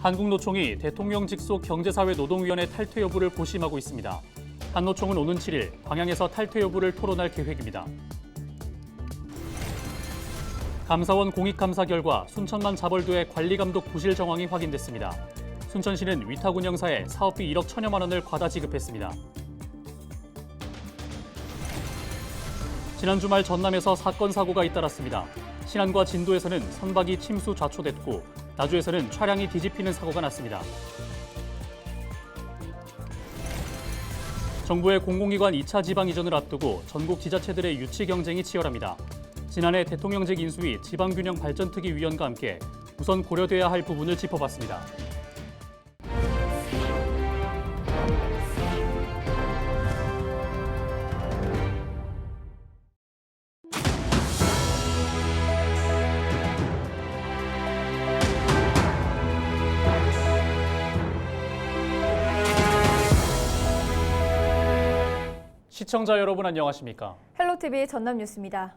한국노총이 대통령 직속 경제사회노동위원회 탈퇴 여부를 고심하고 있습니다. 한 노총은 오는 7일 광양에서 탈퇴 여부를 토론할 계획입니다. 감사원 공익감사 결과 순천만 자벌도의 관리감독 부실 정황이 확인됐습니다. 순천시는 위탁운영사에 사업비 1억 1천여만 원을 과다 지급했습니다. 지난 주말 전남에서 사건 사고가 잇따랐습니다. 신안과 진도에서는 선박이 침수 좌초됐고 나주에서는 차량이 뒤집히는 사고가 났습니다. 정부의 공공기관 2차 지방 이전을 앞두고 전국 지자체들의 유치 경쟁이 치열합니다. 지난해 대통령직 인수위 지방균형발전특위위원과 함께 우선 고려돼야 할 부분을 짚어봤습니다. 시청자 여러분 안녕하십니까? 헬로티비 전남뉴스입니다.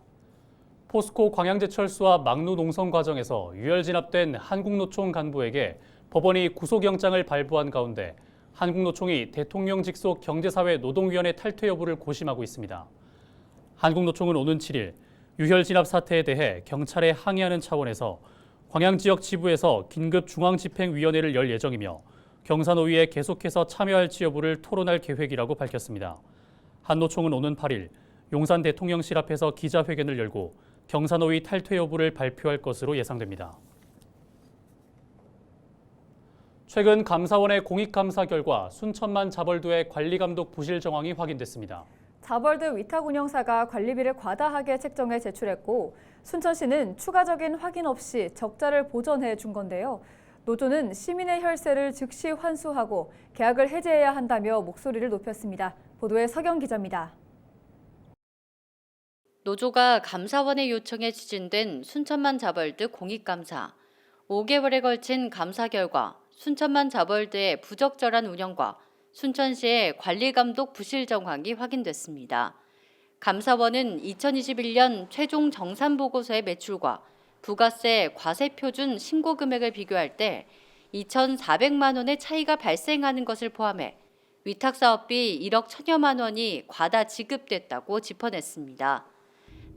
포스코 광양제철수와 막루 농성 과정에서 유혈 진압된 한국노총 간부에게 법원이 구속영장을 발부한 가운데 한국노총이 대통령 직속 경제사회노동위원회 탈퇴 여부를 고심하고 있습니다. 한국노총은 오는 7일 유혈 진압 사태에 대해 경찰에 항의하는 차원에서 광양 지역 지부에서 긴급 중앙집행위원회를 열 예정이며 경사노위에 계속해서 참여할지 여부를 토론할 계획이라고 밝혔습니다. 한 노총은 오는 8일 용산 대통령실 앞에서 기자회견을 열고 경사노위 탈퇴 여부를 발표할 것으로 예상됩니다. 최근 감사원의 공익감사 결과 순천만 자벌도의 관리감독 부실 정황이 확인됐습니다. 자벌도 위탁운영사가 관리비를 과다하게 책정해 제출했고 순천시는 추가적인 확인 없이 적자를 보전해 준 건데요. 노조는 시민의 혈세를 즉시 환수하고 계약을 해제해야 한다며 목소리를 높였습니다. 보도에 서경 기자입니다. 노조가 감사원의 요청에 추진된 순천만 자벌드 공익감사. 5개월에 걸친 감사 결과 순천만 자벌드의 부적절한 운영과 순천시의 관리감독 부실 정황이 확인됐습니다. 감사원은 2021년 최종 정산보고서의 매출과 부가세 과세표준 신고 금액을 비교할 때 2,400만 원의 차이가 발생하는 것을 포함해 위탁사업비 1억 1천여만 원이 과다 지급됐다고 짚어냈습니다.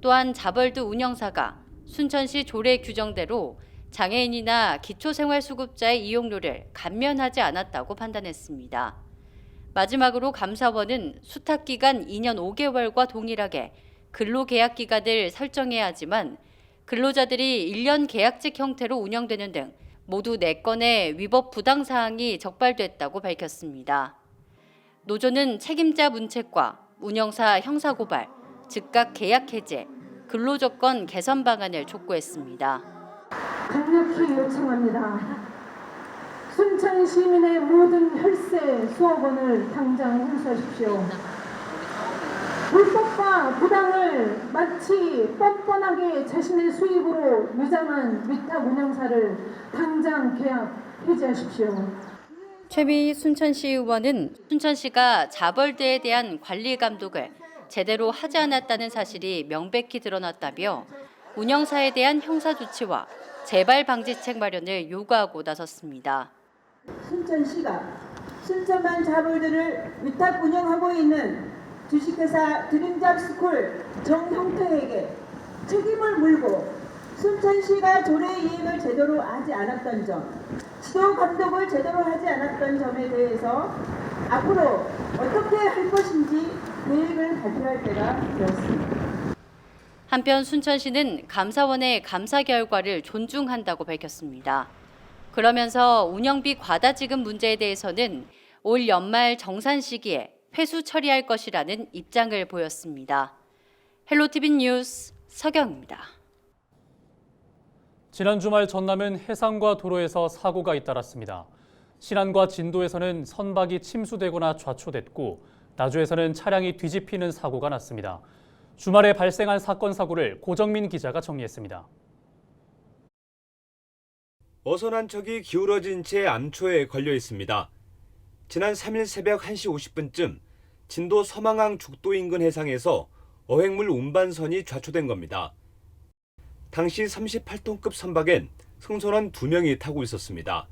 또한 자벌드 운영사가 순천시 조례 규정대로 장애인이나 기초생활수급자의 이용료를 감면하지 않았다고 판단했습니다. 마지막으로 감사원은 수탁기간 2년 5개월과 동일하게 근로계약기간을 설정해야 하지만 근로자들이 1년 계약직 형태로 운영되는 등 모두 4건의 위법 부당사항이 적발됐다고 밝혔습니다. 노조는 책임자 문책과 운영사 형사고발, 즉각 계약 해제, 근로조건 개선 방안을 촉구했습니다. 강력히 요청합니다. 순천 시민의 모든 혈세 수억 원을 당장 환수하십시오. 불법과 부당을 마치 뻔뻔하게 자신의 수입으로 유장한 위탁 운영사를 당장 계약 해제하십시오. 최미 순천시 의원은 순천시가 자벌드에 대한 관리 감독을 제대로 하지 않았다는 사실이 명백히 드러났다며 운영사에 대한 형사 조치와 재발 방지책 마련을 요구하고 나섰습니다. 순천시가 순천만 자벌드를 위탁 운영하고 있는 주식회사 드림잡스쿨 정형태에게 책임을 물고 순천시가 조례 이행을 제대로 하지 않았던 점, 지도 감독을 제대로 하지 않았던 점에 대해서 앞으로 어떻게 할 것인지 계획을 발표할 때가 되었습니다. 한편 순천시는 감사원의 감사 결과를 존중한다고 밝혔습니다. 그러면서 운영비 과다 지급 문제에 대해서는 올 연말 정산 시기에 회수 처리할 것이라는 입장을 보였습니다. 헬로티비 뉴스 서경입니다. 지난 주말 전남은 해상과 도로에서 사고가 잇따랐습니다. 신안과 진도에서는 선박이 침수되거나 좌초됐고 나주에서는 차량이 뒤집히는 사고가 났습니다. 주말에 발생한 사건 사고를 고정민 기자가 정리했습니다. 어선한 척이 기울어진 채 암초에 걸려 있습니다. 지난 3일 새벽 1시 50분쯤 진도 서망항 죽도 인근 해상에서 어획물 운반선이 좌초된 겁니다. 당시 38톤급 선박엔 승선원 2명이 타고 있었습니다.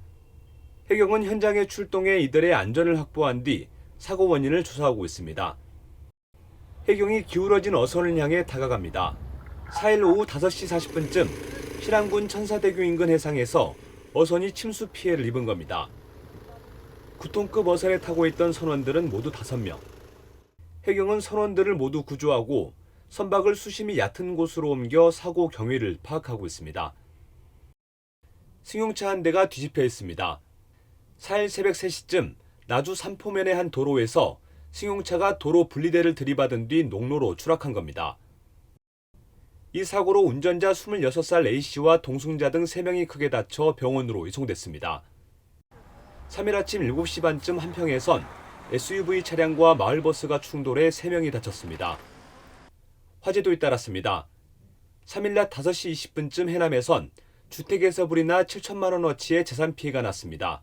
해경은 현장에 출동해 이들의 안전을 확보한 뒤 사고 원인을 조사하고 있습니다. 해경이 기울어진 어선을 향해 다가갑니다. 4일 오후 5시 40분쯤 신안군 천사대교 인근 해상에서 어선이 침수 피해를 입은 겁니다. 9톤급 어선에 타고 있던 선원들은 모두 5명. 해경은 선원들을 모두 구조하고 선박을 수심이 얕은 곳으로 옮겨 사고 경위를 파악하고 있습니다. 승용차 한 대가 뒤집혀 있습니다. 4일 새벽 3시쯤 나주 삼포면의 한 도로에서 승용차가 도로 분리대를 들이받은 뒤 농로로 추락한 겁니다. 이 사고로 운전자 26살 A씨와 동승자 등 3명이 크게 다쳐 병원으로 이송됐습니다. 3일 아침 7시 반쯤 한평에선 SUV 차량과 마을버스가 충돌해 3명이 다쳤습니다. 화재도 잇따랐습니다. 3일 낮 5시 20분쯤 해남에선 주택에서 불이나 7천만 원어치의 재산 피해가 났습니다.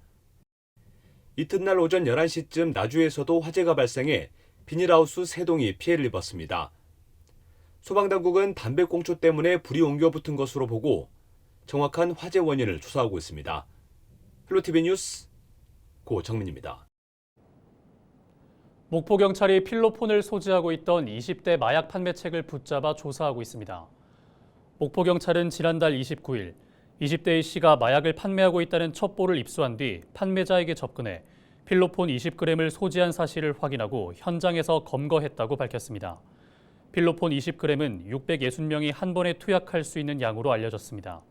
이튿날 오전 11시쯤 나주에서도 화재가 발생해 비닐하우스 3동이 피해를 입었습니다. 소방당국은 담배꽁초 때문에 불이 옮겨 붙은 것으로 보고 정확한 화재 원인을 조사하고 있습니다. 헬로티비 뉴스 고정민입니다. 목포경찰이 필로폰을 소지하고 있던 20대 마약 판매책을 붙잡아 조사하고 있습니다. 목포경찰은 지난달 29일 20대 A씨가 마약을 판매하고 있다는 첩보를 입수한 뒤 판매자에게 접근해 필로폰 20g을 소지한 사실을 확인하고 현장에서 검거했다고 밝혔습니다. 필로폰 20g은 660명이 한 번에 투약할 수 있는 양으로 알려졌습니다.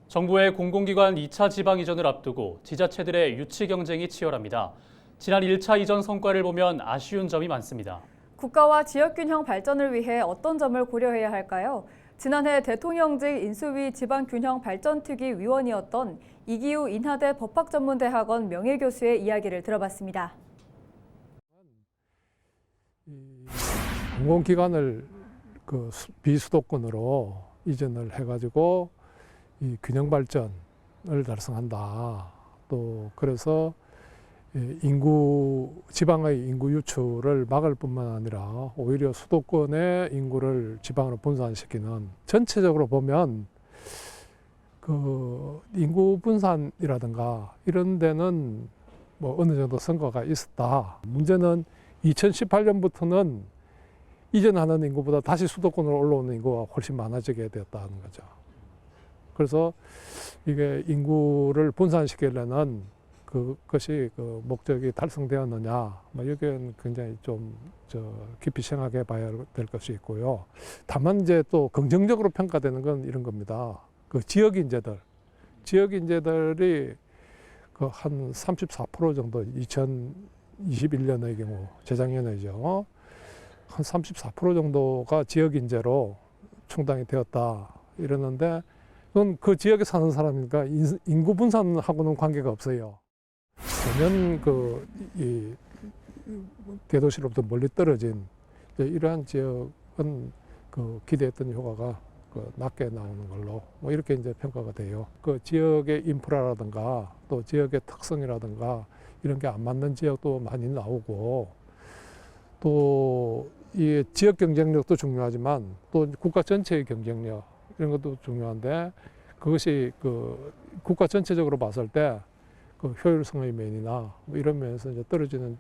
정부의 공공기관 2차 지방 이전을 앞두고 지자체들의 유치 경쟁이 치열합니다. 지난 1차 이전 성과를 보면 아쉬운 점이 많습니다. 국가와 지역균형 발전을 위해 어떤 점을 고려해야 할까요? 지난해 대통령직 인수위 지방균형발전특위 위원이었던 이기우 인하대 법학전문대학원 명예교수의 이야기를 들어봤습니다. 공공기관을 비수도권으로 이전을 해가지고 이 균형 발전을 달성한다. 또 그래서 지방의 인구 유출을 막을 뿐만 아니라 오히려 수도권의 인구를 지방으로 분산시키는, 전체적으로 보면 그 인구 분산이라든가 이런 데는 뭐 어느 정도 성과가 있었다. 문제는 2018년부터는 이전하는 인구보다 다시 수도권으로 올라오는 인구가 훨씬 많아지게 되었다는 거죠. 그래서 이게 인구를 분산시키려는 그것이 그 목적이 달성되었느냐, 뭐 여기는 굉장히 좀 깊이 생각해 봐야 될 것이 있고요. 다만 이제 또 긍정적으로 평가되는 건 이런 겁니다. 그 지역 인재들이 그 한 34% 정도 2021년의 경우, 재작년이죠. 한 34% 정도가 지역 인재로 충당이 되었다 이러는데, 그건 그 지역에 사는 사람이니까 인구 분산하고는 관계가 없어요. 전면 이 대도시로부터 멀리 떨어진 이러한 지역은 그 기대했던 효과가 낮게 나오는 걸로 뭐 이렇게 이제 평가가 돼요. 그 지역의 인프라라든가 또 지역의 특성이라든가 이런 게 안 맞는 지역도 많이 나오고, 또 이 지역 경쟁력도 중요하지만 또 국가 전체의 경쟁력 이런 것도 중요한데, 그것이 그 국가 전체적으로 봤을 때 그 효율성의 면이나 뭐 이런 면에서 이제 떨어지는,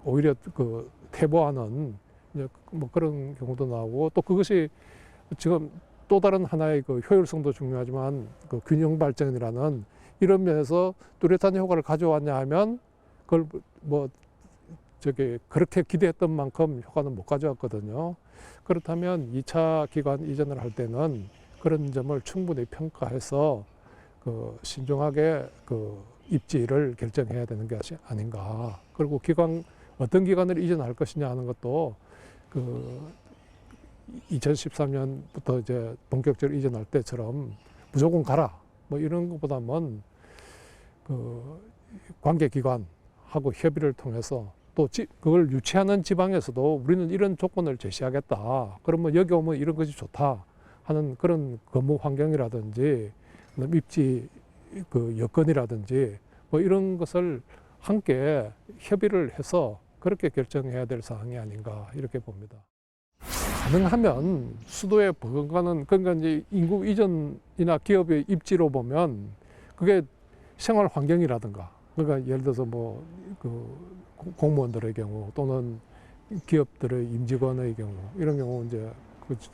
오히려 그 퇴보하는 이제 뭐 그런 경우도 나오고, 또 그것이 지금 또 다른 하나의 그 효율성도 중요하지만 그 균형 발전이라는 이런 면에서 뚜렷한 효과를 가져왔냐 하면 그걸 뭐 그렇게 기대했던 만큼 효과는 못 가져왔거든요. 그렇다면 2차 기관 이전을 할 때는 그런 점을 충분히 평가해서 그 신중하게 그 입지를 결정해야 되는 것이 아닌가. 그리고 어떤 기관을 이전할 것이냐 하는 것도 그 2013년부터 이제 본격적으로 이전할 때처럼 무조건 가라 뭐 이런 것보다는 그 관계기관하고 협의를 통해서 또 그걸 유치하는 지방에서도 우리는 이런 조건을 제시하겠다. 그러면 여기 오면 이런 것이 좋다 하는 그런 근무 환경이라든지 입지 그 여건이라든지 뭐 이런 것을 함께 협의를 해서 그렇게 결정해야 될 사항이 아닌가 이렇게 봅니다. 가능하면 수도에 버금가는 그러니까 이제 인구 이전이나 기업의 입지로 보면 그게 생활 환경이라든가 그러니까 예를 들어서 뭐 그 공무원들의 경우 또는 기업들의 임직원의 경우 이런 경우 이제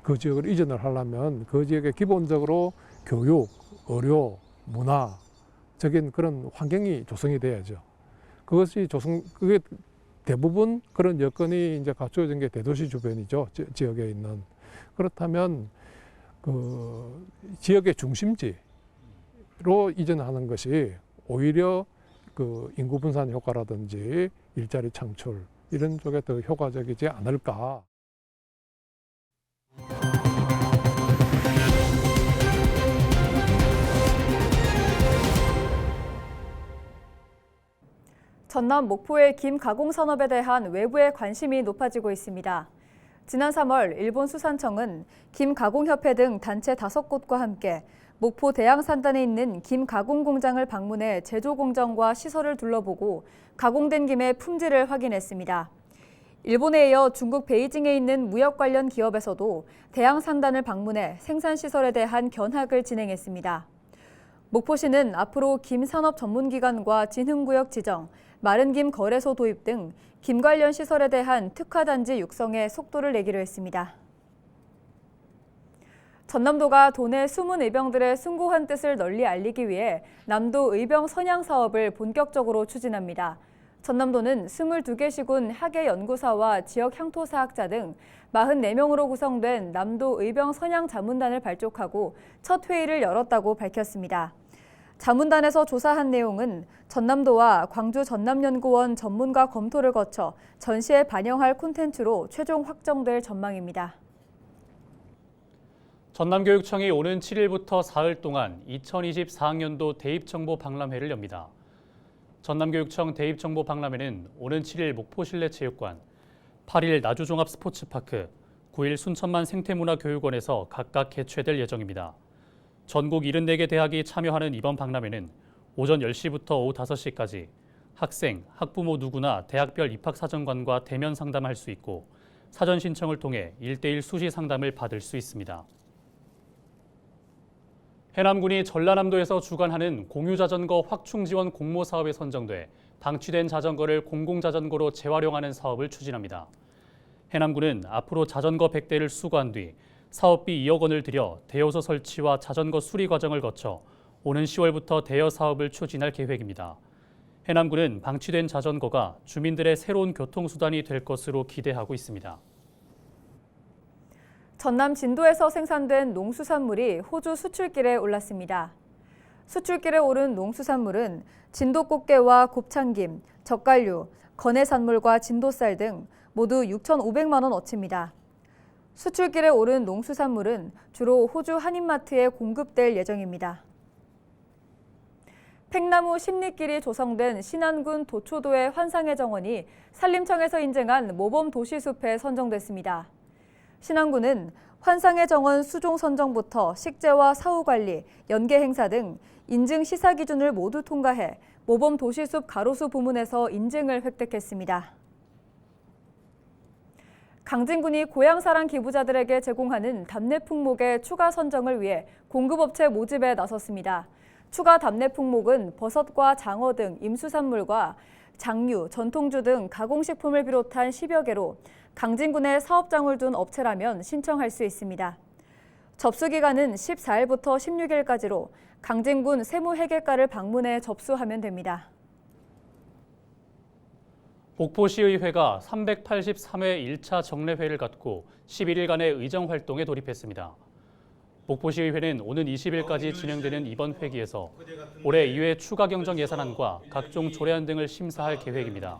그 지역을 이전을 하려면 그 지역에 기본적으로 교육, 의료, 문화적인 그런 환경이 조성이 돼야죠. 그게 대부분 그런 여건이 이제 갖추어진 게 대도시 주변이죠. 지역에 있는. 그렇다면 그 지역의 중심지로 이전하는 것이 오히려 그 인구 분산 효과라든지 일자리 창출 이런 쪽에 더 효과적이지 않을까. 전남 목포의 김 가공 산업에 대한 외부의 관심이 높아지고 있습니다. 지난 3월 일본 수산청은 김 가공협회 등 단체 5곳과 함께 목포 대양산단에 있는 김 가공 공장을 방문해 제조 공정과 시설을 둘러보고 가공된 김의 품질을 확인했습니다. 일본에 이어 중국 베이징에 있는 무역 관련 기업에서도 대양산단을 방문해 생산시설에 대한 견학을 진행했습니다. 목포시는 앞으로 김 산업 전문기관과 진흥구역 지정, 마른김 거래소 도입 등 김 관련 시설에 대한 특화단지 육성에 속도를 내기로 했습니다. 전남도가 도내 숨은 의병들의 숭고한 뜻을 널리 알리기 위해 남도 의병 선양 사업을 본격적으로 추진합니다. 전남도는 22개 시군 학예연구사와 지역 향토사학자 등 44명으로 구성된 남도 의병 선양 자문단을 발족하고 첫 회의를 열었다고 밝혔습니다. 자문단에서 조사한 내용은 전남도와 광주 전남연구원 전문가 검토를 거쳐 전시에 반영할 콘텐츠로 최종 확정될 전망입니다. 전남교육청이 오는 7일부터 사흘 동안 2024학년도 대입정보 박람회를 엽니다. 전남교육청 대입정보 박람회는 오는 7일 목포실내체육관, 8일 나주종합스포츠파크, 9일 순천만 생태문화교육원에서 각각 개최될 예정입니다. 전국 74개 대학이 참여하는 이번 박람회는 오전 10시부터 오후 5시까지 학생, 학부모 누구나 대학별 입학사정관과 대면 상담할 수 있고 사전 신청을 통해 1:1 수시 상담을 받을 수 있습니다. 해남군이 전라남도에서 주관하는 공유자전거 확충 지원 공모 사업에 선정돼 방치된 자전거를 공공자전거로 재활용하는 사업을 추진합니다. 해남군은 앞으로 자전거 100대를 수거한 뒤 사업비 2억 원을 들여 대여소 설치와 자전거 수리 과정을 거쳐 오는 10월부터 대여 사업을 추진할 계획입니다. 해남군은 방치된 자전거가 주민들의 새로운 교통수단이 될 것으로 기대하고 있습니다. 전남 진도에서 생산된 농수산물이 호주 수출길에 올랐습니다. 수출길에 오른 농수산물은 진도 꽃게와 곱창김, 젓갈류, 건해산물과 진도쌀 등 모두 6,500만 원어치입니다. 수출길에 오른 농수산물은 주로 호주 한인마트에 공급될 예정입니다. 팽나무 십리길이 조성된 신안군 도초도의 환상의 정원이 산림청에서 인증한 모범 도시숲에 선정됐습니다. 신안군은 환상의 정원 수종 선정부터 식재와 사후관리, 연계 행사 등 인증 시사 기준을 모두 통과해 모범 도시숲 가로수 부문에서 인증을 획득했습니다. 강진군이 고향사랑 기부자들에게 제공하는 답례 품목의 추가 선정을 위해 공급업체 모집에 나섰습니다. 추가 답례 품목은 버섯과 장어 등 임수산물과 장류, 전통주 등 가공식품을 비롯한 10여 개로 강진군에 사업장을 둔 업체라면 신청할 수 있습니다. 접수 기간은 14일부터 16일까지로 강진군 세무회계과를 방문해 접수하면 됩니다. 목포시의회가 383회 1차 정례회를 갖고 11일간의 의정 활동에 돌입했습니다. 목포시의회는 오는 20일까지 진행되는 이번 회기에서 올해 이회 추가 경정 예산안과 각종 조례안 등을 심사할 계획입니다.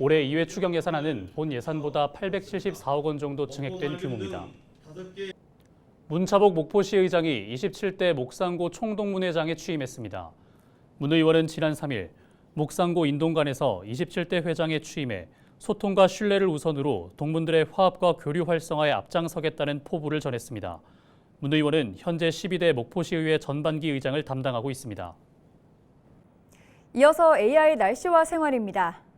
올해 이회 추경 예산안은 본 예산보다 874억 원 정도 증액된 규모입니다. 문차복 목포시의장이 27대 목상고 총동문회장에 취임했습니다. 문 의원은 지난 3일 목상고 인동관에서 27대 회장에 취임해 소통과 신뢰를 우선으로 동문들의 화합과 교류 활성화에 앞장서겠다는 포부를 전했습니다. 문 의원은 현재 12대 목포시의회 전반기 의장을 담당하고 있습니다. 이어서 AI 날씨와 생활입니다.